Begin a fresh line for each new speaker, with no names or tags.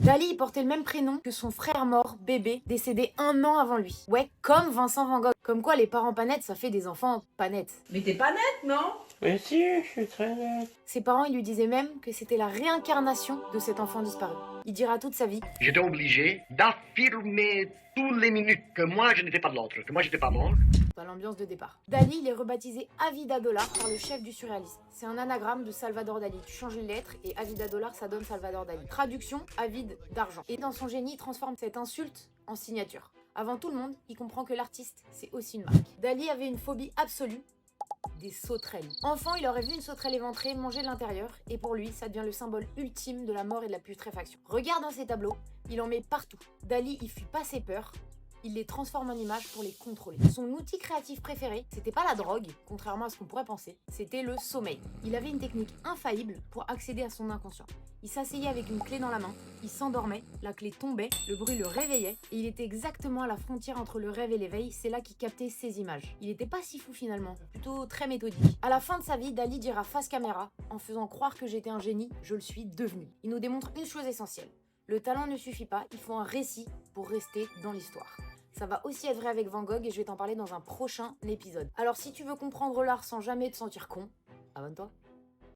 Dali portait le même prénom que son frère mort, bébé, décédé 1 an avant lui. Ouais, comme Vincent Van Gogh. Comme quoi les parents pas nets, ça fait des enfants pas nets.
Mais t'es pas nette, non?
Mais si, je suis très net.
Ses parents, ils lui disaient même que c'était la réincarnation de cet enfant disparu. Il dira toute sa vie.
J'étais obligé d'affirmer toutes les minutes que moi je n'étais pas de l'autre, que moi j'étais pas mort.
Dans l'ambiance de départ. Dali, il est rebaptisé Avida Dollar par le chef du surréalisme. C'est un anagramme de Salvador Dali. Tu changes les lettres et Avida Dollar, ça donne Salvador Dali. Traduction, avide d'argent. Et dans son génie, il transforme cette insulte en signature. Avant tout le monde, il comprend que l'artiste, c'est aussi une marque. Dali avait une phobie absolue, des sauterelles. Enfant, il aurait vu une sauterelle éventrée manger de l'intérieur, et pour lui, ça devient le symbole ultime de la mort et de la putréfaction. Regarde dans ses tableaux, il en met partout. Dali, il fuit pas ses peurs, il les transforme en images pour les contrôler. Son outil créatif préféré, c'était pas la drogue, contrairement à ce qu'on pourrait penser, c'était le sommeil. Il avait une technique infaillible pour accéder à son inconscient. Il s'asseyait avec une clé dans la main, il s'endormait, la clé tombait, le bruit le réveillait, et il était exactement à la frontière entre le rêve et l'éveil, c'est là qu'il captait ces images. Il était pas si fou finalement, plutôt très méthodique. À la fin de sa vie, Dali dira face caméra, en faisant croire que j'étais un génie, je le suis devenu. Il nous démontre une chose essentielle. Le talent ne suffit pas, il faut un récit pour rester dans l'histoire. Ça va aussi être vrai avec Van Gogh et je vais t'en parler dans un prochain épisode. Alors si tu veux comprendre l'art sans jamais te sentir con, abonne-toi.